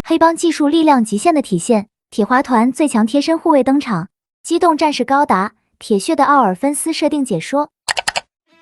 黑帮技术力量极限的体现，铁华团最强贴身护卫登场，机动战士高达，铁血的奥尔芬斯设定解说。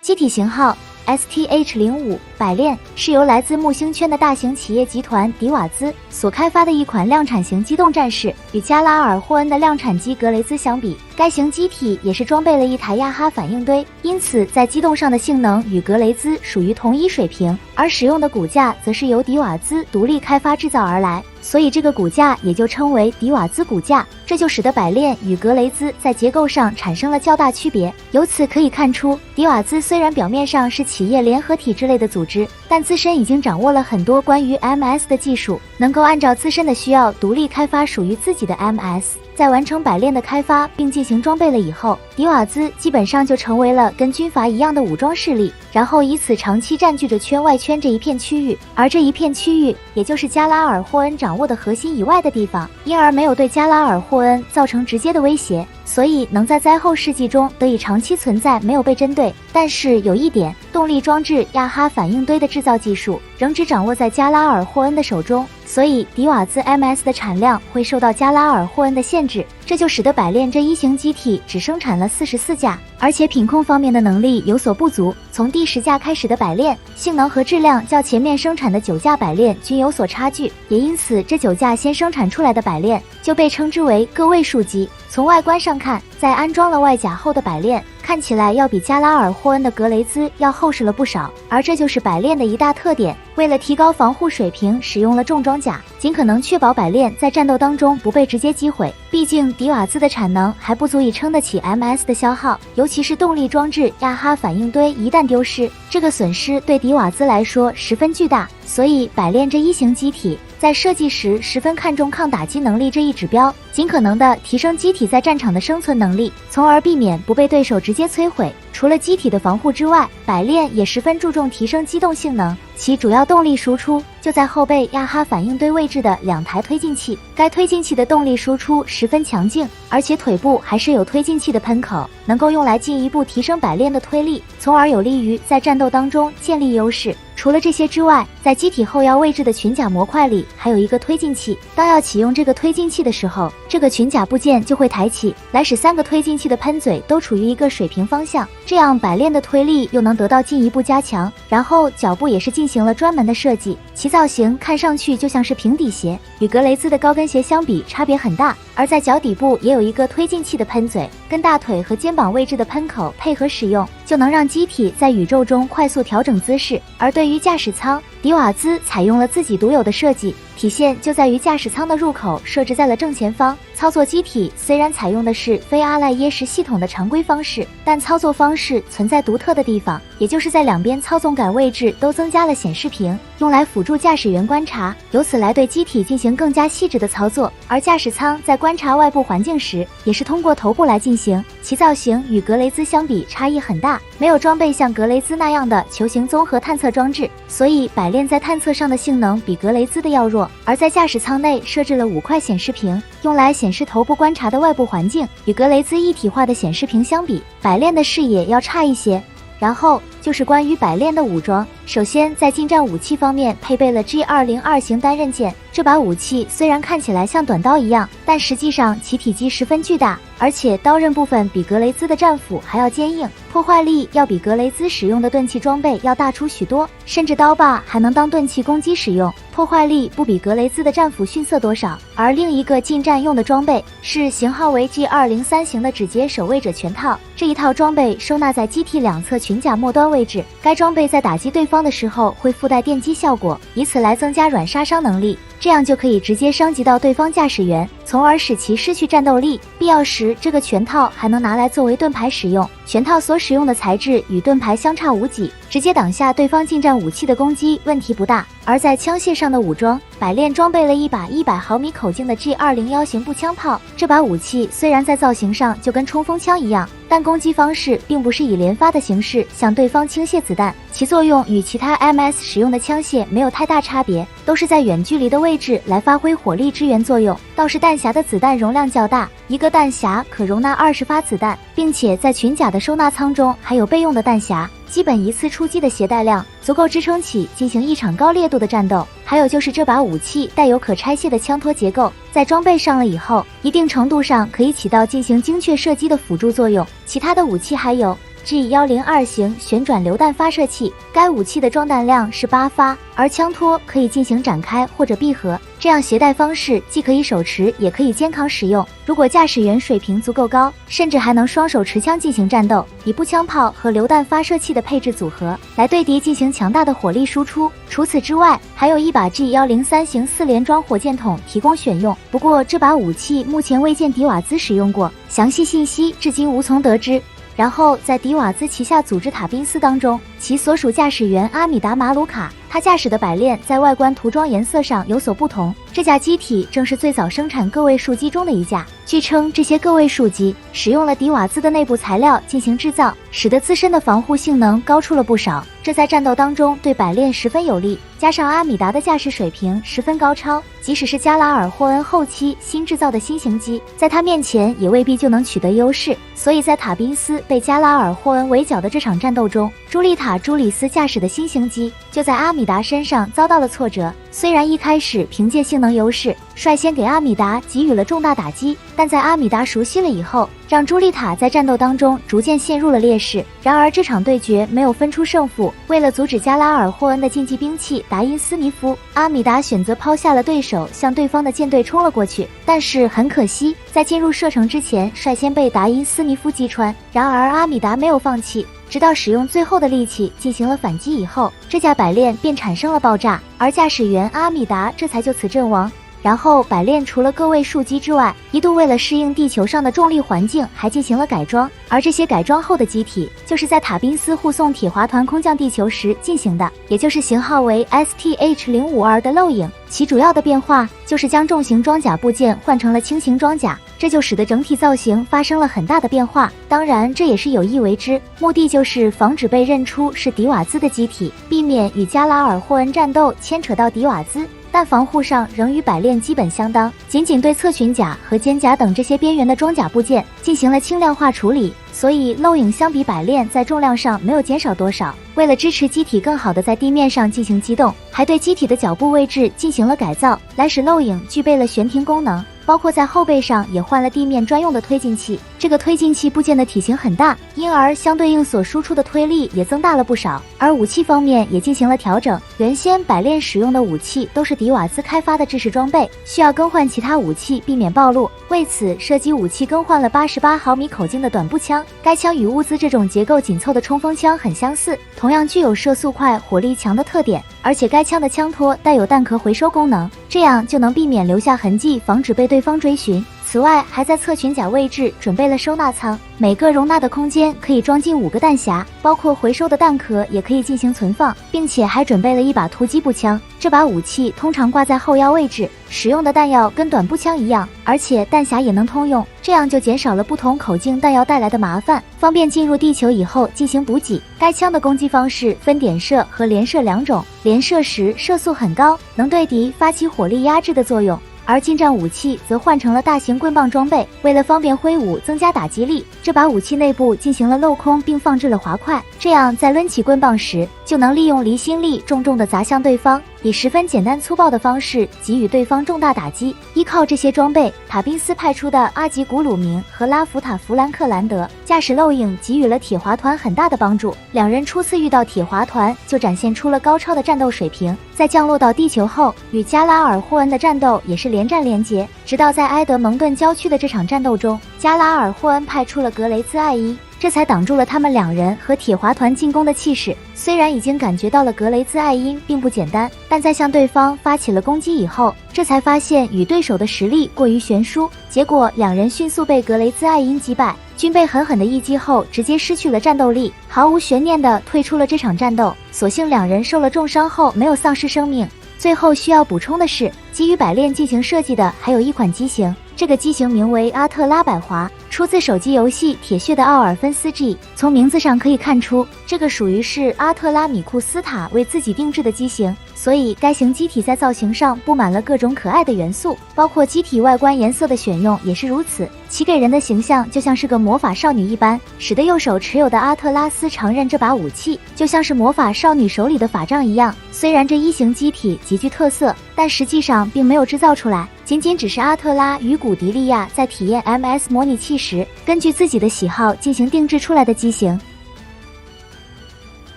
机体型号 STH-05 百炼是由来自木星圈的大型企业集团迪瓦兹所开发的一款量产型机动战士。与加拉尔霍恩的量产机格雷兹相比，该型机体也是装备了一台亚哈反应堆，因此在机动上的性能与格雷兹属于同一水平，而使用的骨架则是由迪瓦兹独立开发制造而来，所以这个骨架也就称为迪瓦兹骨架，这就使得百炼与格雷兹在结构上产生了较大区别。由此可以看出，迪瓦兹虽然表面上是企业联合体之类的组织，但自身已经掌握了很多关于 MS 的技术，能够按照自身的需要独立开发属于自己的 MS。在完成百炼的开发并进行装备了以后，迪瓦兹基本上就成为了跟军阀一样的武装势力，然后以此长期占据着圈外圈这一片区域，而这一片区域也就是加拉尔霍恩掌握的核心以外的地方，因而没有对加拉尔霍恩造成直接的威胁，所以能在灾后世纪中得以长期存在，没有被针对。但是有一点，动力装置亚哈反应堆的制造技术仍只掌握在加拉尔霍恩的手中，所以迪瓦兹 MS 的产量会受到加拉尔霍恩的限制，这就使得百炼这一型机体只生产了44架，而且品控方面的能力有所不足。从第10架开始的百炼，性能和质量较前面生产的9架百炼均有所差距，也因此这9架先生产出来的百炼就被称之为个位数机。从外观上看，在安装了外甲后的百炼看起来要比加拉尔霍恩的格雷兹要厚实了不少，而这就是百炼的一大特点。为了提高防护水平，使用了重装甲，尽可能确保百炼在战斗当中不被直接击毁。毕竟迪瓦兹的产能还不足以撑得起 MS 的消耗，尤其是动力装置亚哈反应堆一旦丢失，这个损失对迪瓦兹来说十分巨大。所以百炼这一型机体在设计时十分看重抗打击能力这一指标，尽可能的提升机体在战场的生存能力，从而避免不被对手直接摧毁。除了机体的防护之外，百炼也十分注重提升机动性能，其主要动力输出就在后背亚哈反应堆位置的2台推进器。该推进器的动力输出十分强劲，而且腿部还是有推进器的喷口，能够用来进一步提升百炼的推力，从而有利于在战斗当中建立优势。除了这些之外，在机体后腰位置的群甲模块里还有一个推进器，当要启用这个推进器的时候，这个群甲部件就会抬起来，使3个推进器的喷嘴都处于一个水平方向，这样百炼的推力又能得到进一步加强。然后脚部也是进行了专门的设计，其造型看上去就像是平底鞋，与格雷兹的高跟鞋相比差别很大。而在脚底部也有一个推进器的喷嘴，跟大腿和肩膀位置的喷口配合使用，就能让机体在宇宙中快速调整姿势。而对于驾驶舱，迪瓦兹采用了自己独有的设计，体现就在于驾驶舱的入口设置在了正前方。操作机体虽然采用的是非阿赖耶识系统的常规方式，但操作方式存在独特的地方，也就是在两边操纵杆位置都增加了显示屏，用来辅助驾驶员观察，由此来对机体进行更加细致的操作。而驾驶舱在观察外部环境时，也是通过头部来进行，其造型与格雷兹相比差异很大，没有装备像格雷兹那样的球形综合探测装置，所以百炼在探测上的性能比格雷兹的要弱。而在驾驶舱内设置了5块显示屏，用来显示头部观察的外部环境，与格雷兹一体化的显示屏相比，百炼的视野要差一些。然后就是关于百炼的武装，首先在近战武器方面配备了 G202 型单刃剑，这把武器虽然看起来像短刀一样，但实际上其体积十分巨大，而且刀刃部分比格雷兹的战斧还要坚硬，破坏力要比格雷兹使用的钝器装备要大出许多，甚至刀把还能当钝器攻击使用，破坏力不比格雷兹的战斧逊色多少。而另一个近战用的装备是型号为 G203 型的指节守卫者全套，这一套装备收纳在机体两侧群甲末端位置，该装备在打击对方的时候会附带电击效果，以此来增加软杀伤能力，这样就可以直接伤及到对方驾驶员，从而使其失去战斗力。必要时，这个全套还能拿来作为盾牌使用。全套所使用的材质与盾牌相差无几，直接挡下对方近战武器的攻击问题不大。而在枪械上的武装，百炼装备了一把100毫米口径的 G201 型步枪炮。这把武器虽然在造型上就跟冲锋枪一样，但攻击方式并不是以连发的形式向对方倾泻子弹，其作用与其他 MS 使用的枪械没有太大差别，都是在远距离的位置来发挥火力支援作用。倒是弹匣的子弹容量较大，一个弹匣可容纳20发子弹，并且在群甲的收纳舱中还有备用的弹匣，基本一次出击的携带量足够支撑起进行一场高烈度的战斗。还有就是这把武器带有可拆卸的枪托结构，在装备上了以后，一定程度上可以起到进行精确射击的辅助作用。其他的武器还有G102型旋转榴弹发射器，该武器的装弹量是8发，而枪托可以进行展开或者闭合，这样携带方式既可以手持也可以肩扛使用。如果驾驶员水平足够高，甚至还能双手持枪进行战斗，以步枪炮和榴弹发射器的配置组合来对敌进行强大的火力输出。除此之外，还有一把 G103型4连装火箭筒提供选用，不过这把武器目前未见迪瓦兹使用过，详细信息至今无从得知。然后在迪瓦兹旗下组织塔宾斯当中，其所属驾驶员阿米达马鲁卡，他驾驶的百炼在外观涂装颜色上有所不同。这架机体正是最早生产个位数机中的一架，据称这些个位数机使用了迪瓦兹的内部材料进行制造，使得自身的防护性能高出了不少，这在战斗当中对百炼十分有利。加上阿米达的驾驶水平十分高超，即使是加拉尔霍恩后期新制造的新型机，在他面前也未必就能取得优势。所以在塔宾斯被加拉尔霍恩围剿的这场战斗中，朱丽塔·朱里斯驾驶的新型机就在阿米达身上遭到了挫折。虽然一开始凭借性能优势率先给阿米达给予了重大打击，但在阿米达熟悉了以后，让朱丽塔在战斗当中逐渐陷入了劣势。然而这场对决没有分出胜负，为了阻止加拉尔霍恩的竞技兵器达因斯尼夫，阿米达选择抛下了对手，向对方的舰队冲了过去。但是很可惜，在进入射程之前率先被达因斯尼夫击穿。然而阿米达没有放弃，直到使用最后的力气进行了反击以后，这架百炼便产生了爆炸，而驾驶员阿米达这才就此阵亡。然后百炼除了个位数机之外，一度为了适应地球上的重力环境还进行了改装，而这些改装后的机体就是在塔宾斯护送铁华团空降地球时进行的，也就是型号为 STH-052 的漏影。其主要的变化就是将重型装甲部件换成了轻型装甲，这就使得整体造型发生了很大的变化。当然这也是有意为之，目的就是防止被认出是迪瓦兹的机体，避免与加拉尔霍恩战斗牵扯到迪瓦兹，但防护上仍与百炼基本相当，仅仅对侧裙甲和肩甲等这些边缘的装甲部件进行了轻量化处理，所以漏影相比百炼在重量上没有减少多少。为了支持机体更好的在地面上进行机动，还对机体的脚部位置进行了改造，来使漏影具备了悬停功能，包括在后背上也换了地面专用的推进器。这个推进器部件的体型很大，因而相对应所输出的推力也增大了不少。而武器方面也进行了调整，原先百炼使用的武器都是迪瓦兹开发的制式装备，需要更换其他武器避免暴露，为此射击武器更换了88毫米口径的短步枪。该枪与乌兹这种结构紧凑的冲锋枪很相似，同样具有射速快、火力强的特点，而且该枪的枪托带有弹壳回收功能，这样就能避免留下痕迹，防止被对方追寻。此外，还在侧裙甲位置准备了收纳舱，每个容纳的空间可以装进5个弹匣，包括回收的弹壳也可以进行存放，并且还准备了一把突击步枪。这把武器通常挂在后腰位置，使用的弹药跟短步枪一样，而且弹匣也能通用，这样就减少了不同口径弹药带来的麻烦，方便进入地球以后进行补给。该枪的攻击方式分点射和连射2种，连射时射速很高，能对敌发起火力压制的作用。而近战武器则换成了大型棍棒装备，为了方便挥舞增加打击力，这把武器内部进行了镂空并放置了滑块，这样在抡起棍棒时就能利用离心力重重地砸向对方，以十分简单粗暴的方式给予对方重大打击。依靠这些装备，塔宾斯派出的阿吉古鲁明和拉弗塔弗兰克兰德驾驶漏影给予了铁华团很大的帮助，两人初次遇到铁华团就展现出了高超的战斗水平，在降落到地球后与加拉尔霍恩的战斗也是连战连捷，直到在埃德蒙顿郊区的这场战斗中，加拉尔霍恩派出了格雷兹艾因，这才挡住了他们两人和铁华团进攻的气势。虽然已经感觉到了格雷兹艾因并不简单，但在向对方发起了攻击以后，这才发现与对手的实力过于悬殊，结果两人迅速被格雷兹艾因击败，均被狠狠的一击后直接失去了战斗力，毫无悬念地退出了这场战斗。所幸两人受了重伤后没有丧失生命。最后需要补充的是，基于百炼进行设计的还有一款机型，这个机型名为阿特拉百华，出自手机游戏《铁血的奥尔芬斯 G》。从名字上可以看出，这个属于是阿特拉米库斯塔为自己定制的机型，所以该型机体在造型上布满了各种可爱的元素，包括机体外观颜色的选用也是如此。其给人的形象就像是个魔法少女一般，使得右手持有的阿特拉斯长刃这把武器就像是魔法少女手里的法杖一样。虽然这一型机体极具特色，但实际上并没有制造出来，仅只是阿特拉与古迪利亚在体验 MS 模拟器时，根据自己的喜好进行定制出来的机型。